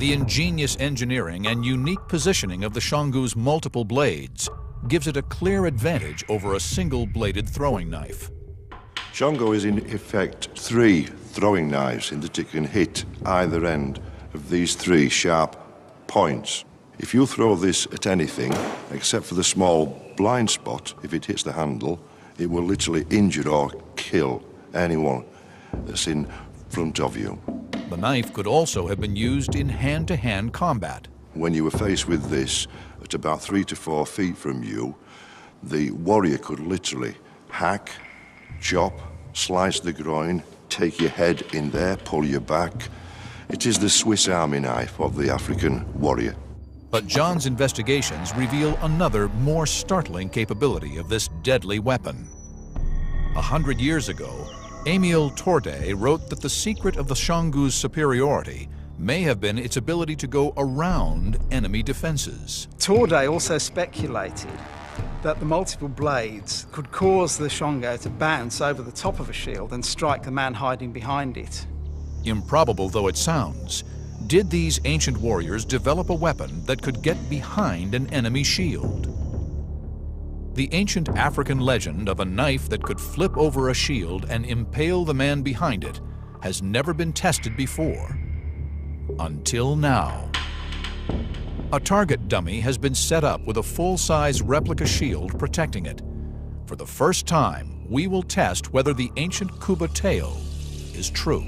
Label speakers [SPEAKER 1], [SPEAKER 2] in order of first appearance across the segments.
[SPEAKER 1] The ingenious engineering and unique positioning of the Xionggu's multiple blades gives it a clear advantage over a single-bladed throwing knife.
[SPEAKER 2] Xionggu is in effect 3 throwing knives in that it can hit either end of these 3 sharp points. If you throw this at anything, except for the small blind spot, if it hits the handle, it will literally injure or kill anyone that's in front of you.
[SPEAKER 1] The knife could also have been used in hand-to-hand combat.
[SPEAKER 2] When you were faced with this at about 3 to 4 feet from you, the warrior could literally hack, chop, slice the groin, take your head in there, pull you back. It is the Swiss Army knife of the African warrior.
[SPEAKER 1] But John's investigations reveal another, more startling capability of this deadly weapon. 100 years ago, Émile Tordet wrote that the secret of the Xionggu's superiority may have been its ability to go around enemy defenses.
[SPEAKER 3] Tordet also speculated that the multiple blades could cause the Xionggu to bounce over the top of a shield and strike the man hiding behind it.
[SPEAKER 1] Improbable though it sounds, did these ancient warriors develop a weapon that could get behind an enemy shield? The ancient African legend of a knife that could flip over a shield and impale the man behind it has never been tested before. Until now. A target dummy has been set up with a full-size replica shield protecting it. For the first time, we will test whether the ancient Kuba tale is true.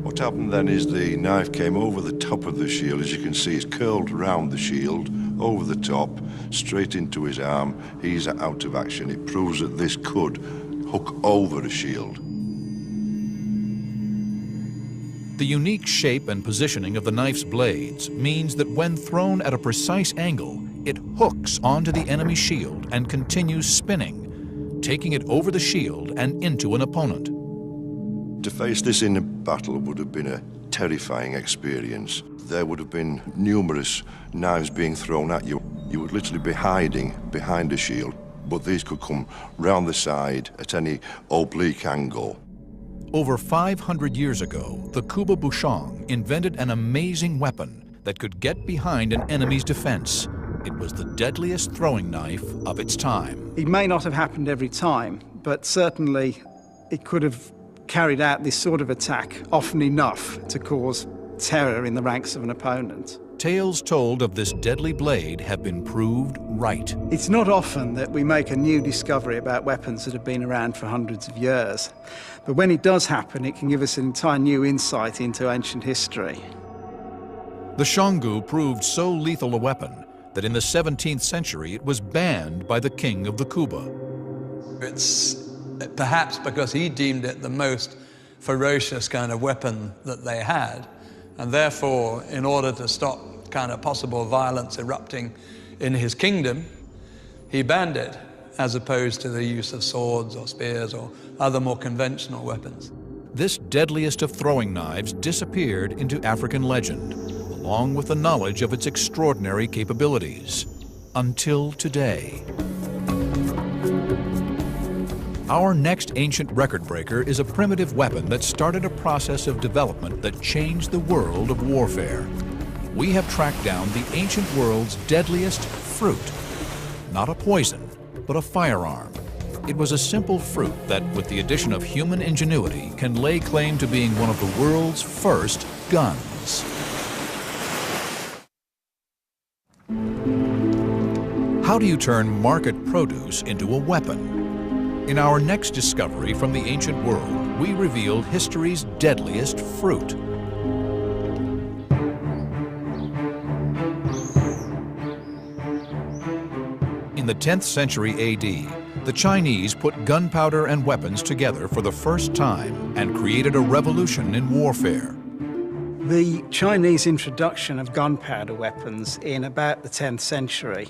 [SPEAKER 2] What happened then is the knife came over the top of the shield. As you can see, it's curled round the shield, over the top, straight into his arm. He's out of action. It proves that this could hook over a shield.
[SPEAKER 1] The unique shape and positioning of the knife's blades means that when thrown at a precise angle, it hooks onto the enemy shield and continues spinning, taking it over the shield and into an opponent.
[SPEAKER 2] To face this in a battle would have been a terrifying experience. There would have been numerous knives being thrown at you. You would literally be hiding behind a shield, but these could come round the side at any oblique angle.
[SPEAKER 1] Over 500 years ago, the Kuba Bushong invented an amazing weapon that could get behind an enemy's defense. It was the deadliest throwing knife of its time.
[SPEAKER 3] It may not have happened every time, but certainly it could have carried out this sort of attack often enough to cause terror in the ranks of an opponent.
[SPEAKER 1] Tales told of this deadly blade have been proved right.
[SPEAKER 3] It's not often that we make a new discovery about weapons that have been around for hundreds of years. But when it does happen, it can give us an entire new insight into ancient history.
[SPEAKER 1] The Xionggu proved so lethal a weapon that in the 17th century it was banned by the king of the Kuba.
[SPEAKER 4] It's perhaps because he deemed it the most ferocious kind of weapon that they had, and therefore, in order to stop kind of possible violence erupting in his kingdom, he banned it, as opposed to the use of swords or spears or other more conventional weapons.
[SPEAKER 1] This deadliest of throwing knives disappeared into African legend, along with the knowledge of its extraordinary capabilities, until today. Our next ancient record breaker is a primitive weapon that started a process of development that changed the world of warfare. We have tracked down the ancient world's deadliest fruit. Not a poison, but a firearm. It was a simple fruit that, with the addition of human ingenuity, can lay claim to being one of the world's first guns. How do you turn market produce into a weapon? In our next discovery from the ancient world, we reveal history's deadliest fruit. In the 10th century AD, the Chinese put gunpowder and weapons together for the first time and created a revolution in warfare.
[SPEAKER 3] The Chinese introduction of gunpowder weapons in about the 10th century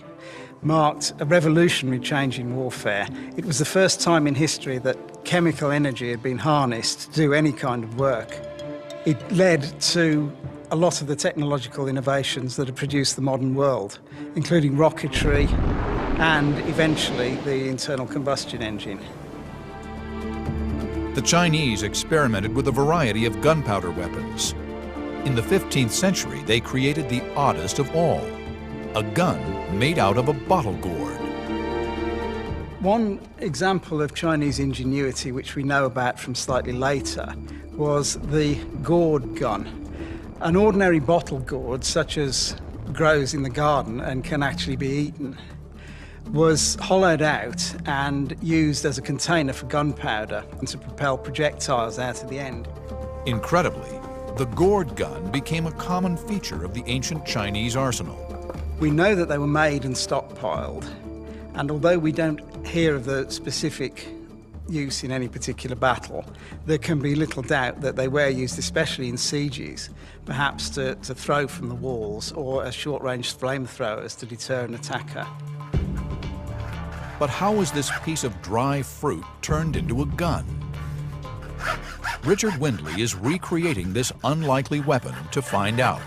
[SPEAKER 3] marked a revolutionary change in warfare. It was the first time in history that chemical energy had been harnessed to do any kind of work. It led to a lot of the technological innovations that have produced the modern world, including rocketry and eventually the internal combustion engine.
[SPEAKER 1] The Chinese experimented with a variety of gunpowder weapons. In the 15th century, they created the oddest of all, a gun made out of a bottle gourd.
[SPEAKER 3] One example of Chinese ingenuity which we know about from slightly later was the gourd gun. An ordinary bottle gourd, such as grows in the garden and can actually be eaten, was hollowed out and used as a container for gunpowder and to propel projectiles out of the end.
[SPEAKER 1] Incredibly, the gourd gun became a common feature of the ancient Chinese arsenal.
[SPEAKER 3] We know that they were made and stockpiled, and although we don't hear of the specific use in any particular battle, there can be little doubt that they were used especially in sieges, perhaps to throw from the walls or as short-range flamethrowers to deter an attacker.
[SPEAKER 1] But how was this piece of dry fruit turned into a gun? Richard Windley is recreating this unlikely weapon to find out.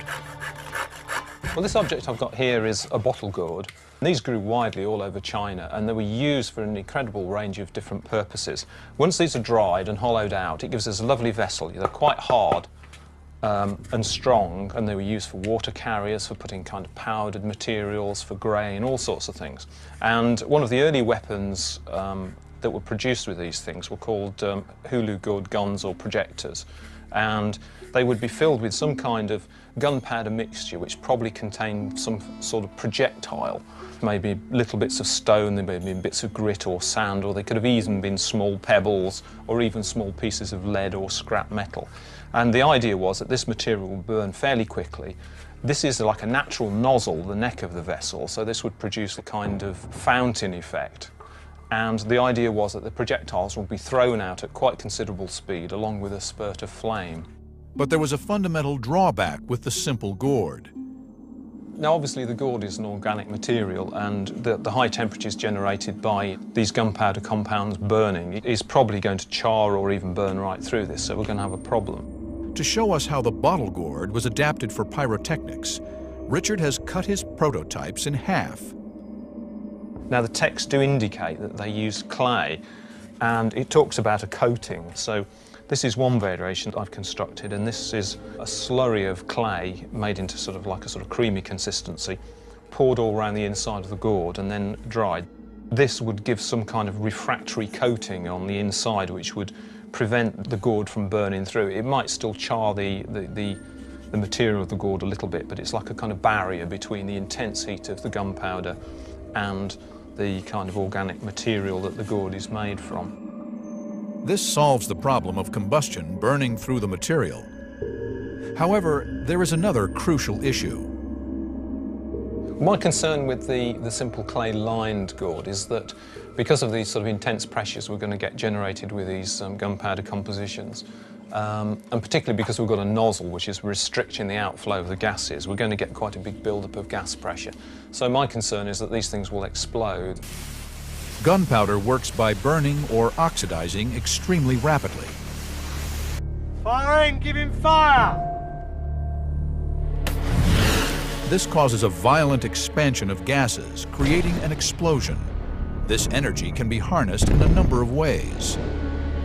[SPEAKER 5] Well, this object I've got here is a bottle gourd. These grew widely all over China, and they were used for an incredible range of different purposes. Once these are dried and hollowed out, it gives us a lovely vessel. They're quite hard and strong, and they were used for water carriers, for putting kind of powdered materials, for grain, all sorts of things. And one of the early weapons that were produced with these things were called hulu gourd guns or projectors. And they would be filled with some kind of gunpowder mixture which probably contained some sort of projectile. Maybe little bits of stone, there may have been bits of grit or sand, or they could have even been small pebbles or even small pieces of lead or scrap metal. And the idea was that this material would burn fairly quickly. This is like a natural nozzle, the neck of the vessel, so this would produce a kind of fountain effect. And the idea was that the projectiles would be thrown out at quite considerable speed along with a spurt of flame.
[SPEAKER 1] But there was a fundamental drawback with the simple gourd.
[SPEAKER 5] Now, obviously, the gourd is an organic material, and the high temperatures generated by these gunpowder compounds burning is probably going to char or even burn right through this, so we're going to have a problem.
[SPEAKER 1] To show us how the bottle gourd was adapted for pyrotechnics, Richard has cut his prototypes in half.
[SPEAKER 5] Now, the texts do indicate that they use clay, and it talks about a coating. So this is one variation I've constructed, and this is a slurry of clay made into sort of creamy consistency, poured all around the inside of the gourd and then dried. This would give some kind of refractory coating on the inside which would prevent the gourd from burning through. It might still char the material of the gourd a little bit, but it's like a kind of barrier between the intense heat of the gunpowder and the kind of organic material that the gourd is made from.
[SPEAKER 1] This solves the problem of combustion burning through the material. However, there is another crucial issue.
[SPEAKER 5] My concern with the simple clay-lined gourd is that because of these sort of intense pressures we're going to get generated with these gunpowder compositions, and particularly because we've got a nozzle which is restricting the outflow of the gases, we're going to get quite a big build-up of gas pressure. So my concern is that these things will explode.
[SPEAKER 1] Gunpowder works by burning or oxidizing extremely rapidly.
[SPEAKER 6] Firing, give him fire!
[SPEAKER 1] This causes a violent expansion of gases, creating an explosion. This energy can be harnessed in a number of ways.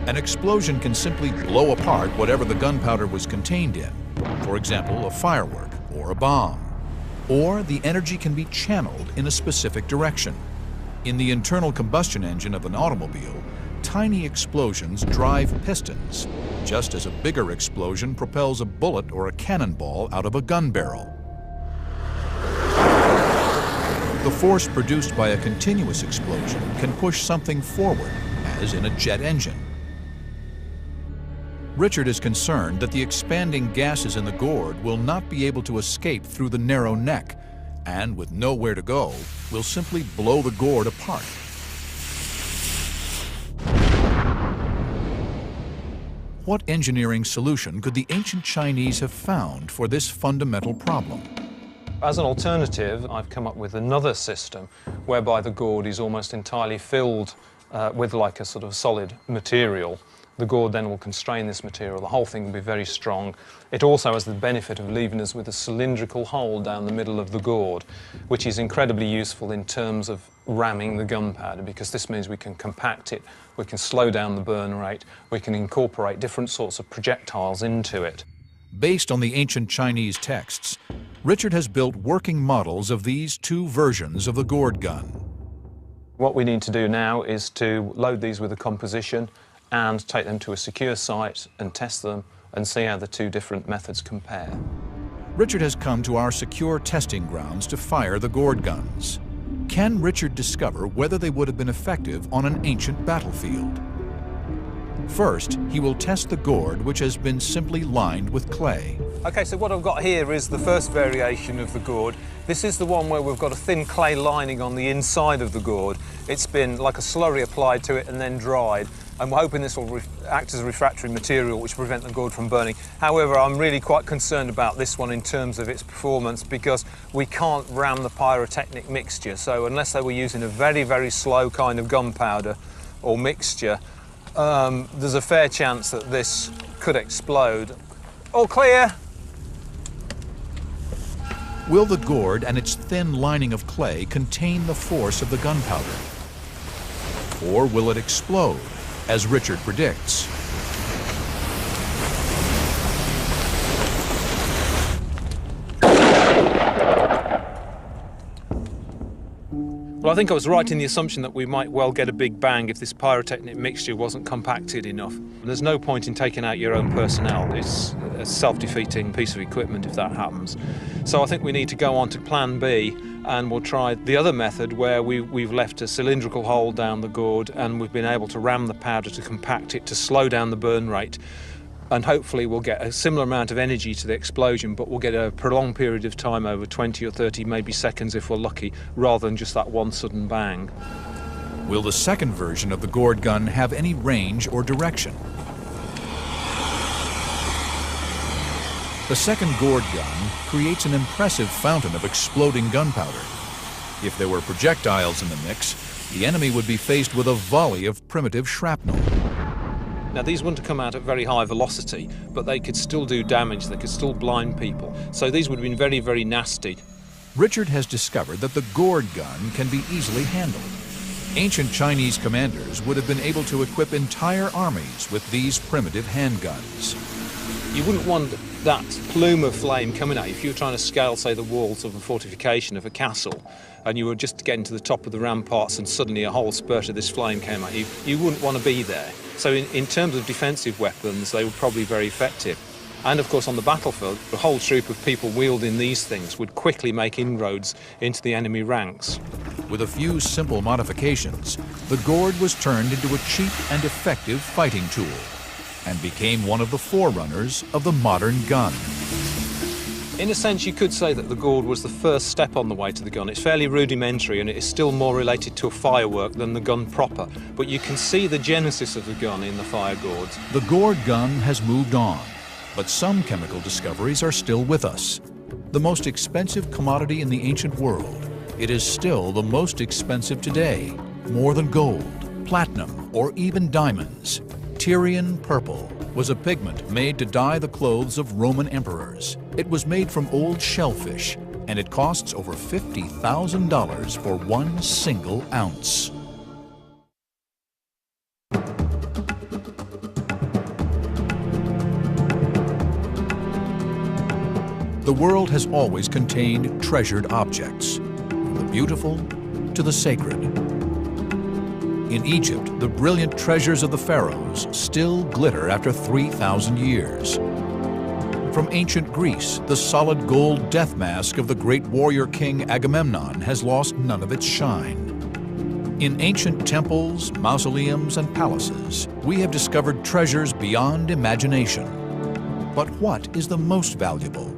[SPEAKER 1] An explosion can simply blow apart whatever the gunpowder was contained in, for example, a firework or a bomb. Or the energy can be channeled in a specific direction. In the internal combustion engine of an automobile, tiny explosions drive pistons, just as a bigger explosion propels a bullet or a cannonball out of a gun barrel. The force produced by a continuous explosion can push something forward, as in a jet engine. Richard is concerned that the expanding gases in the gourd will not be able to escape through the narrow neck, and with nowhere to go, will simply blow the gourd apart. What engineering solution could the ancient Chinese have found for this fundamental problem?
[SPEAKER 5] As an alternative, I've come up with another system whereby the gourd is almost entirely filled with like a sort of solid material. The gourd then will constrain this material. The whole thing will be very strong. It also has the benefit of leaving us with a cylindrical hole down the middle of the gourd, which is incredibly useful in terms of ramming the gunpowder, because this means we can compact it, we can slow down the burn rate, we can incorporate different sorts of projectiles into it.
[SPEAKER 1] Based on the ancient Chinese texts, Richard has built working models of these two versions of the gourd gun.
[SPEAKER 5] What we need to do now is to load these with a composition and take them to a secure site and test them and see how the two different methods compare.
[SPEAKER 1] Richard has come to our secure testing grounds to fire the gourd guns. Can Richard discover whether they would have been effective on an ancient battlefield? First, he will test the gourd, which has been simply lined with clay.
[SPEAKER 5] Okay, so what I've got here is the first variation of the gourd. This is the one where we've got a thin clay lining on the inside of the gourd. It's been like a slurry applied to it and then dried. And we're hoping this will act as a refractory material which will prevent the gourd from burning. However, I'm really quite concerned about this one in terms of its performance, because we can't ram the pyrotechnic mixture. So unless they were using a very, very slow kind of gunpowder or mixture, there's a fair chance that this could explode. All clear!
[SPEAKER 1] Will the gourd and its thin lining of clay contain the force of the gunpowder? Or will it explode, as Richard predicts?
[SPEAKER 5] Well, I think I was right in the assumption that we might well get a big bang if this pyrotechnic mixture wasn't compacted enough. There's no point in taking out your own personnel. It's a self-defeating piece of equipment if that happens. So I think we need to go on to plan B, and we'll try the other method where we've left a cylindrical hole down the gourd and we've been able to ram the powder to compact it to slow down the burn rate. And hopefully we'll get a similar amount of energy to the explosion, but we'll get a prolonged period of time over 20 or 30, maybe seconds if we're lucky, rather than just that one sudden bang.
[SPEAKER 1] Will the second version of the gourd gun have any range or direction? The second gourd gun creates an impressive fountain of exploding gunpowder. If there were projectiles in the mix, the enemy would be faced with a volley of primitive shrapnel.
[SPEAKER 5] Now, these wouldn't come out at very high velocity, but they could still do damage, they could still blind people. So these would have been very, very nasty.
[SPEAKER 1] Richard has discovered that the gourd gun can be easily handled. Ancient Chinese commanders would have been able to equip entire armies with these primitive handguns.
[SPEAKER 5] You wouldn't want that plume of flame coming at you if you were trying to scale, say, the walls of a fortification of a castle, and you were just getting to the top of the ramparts and suddenly a whole spurt of this flame came at you. You wouldn't want to be there. So in terms of defensive weapons, they were probably very effective. And of course on the battlefield, a whole troop of people wielding these things would quickly make inroads into the enemy ranks.
[SPEAKER 1] With a few simple modifications, the gourd was turned into a cheap and effective fighting tool and became one of the forerunners of the modern gun.
[SPEAKER 5] In a sense, you could say that the gourd was the first step on the way to the gun. It's fairly rudimentary and it is still more related to a firework than the gun proper, but you can see the genesis of the gun in the fire gourds.
[SPEAKER 1] The gourd gun has moved on, but some chemical discoveries are still with us. The most expensive commodity in the ancient world, it is still the most expensive today, more than gold, platinum, or even diamonds. Tyrian purple was a pigment made to dye the clothes of Roman emperors. It was made from old shellfish, and it costs over $50,000 for 1 single ounce. The world has always contained treasured objects, from the beautiful to the sacred. In Egypt, the brilliant treasures of the pharaohs still glitter after 3,000 years. From ancient Greece, the solid gold death mask of the great warrior king Agamemnon has lost none of its shine. In ancient temples, mausoleums, and palaces, we have discovered treasures beyond imagination. But what is the most valuable?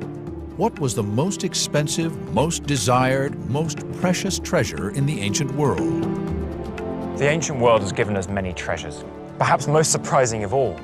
[SPEAKER 1] What was the most expensive, most desired, most precious treasure in the ancient world?
[SPEAKER 6] The ancient world has given us many treasures. Perhaps most surprising of all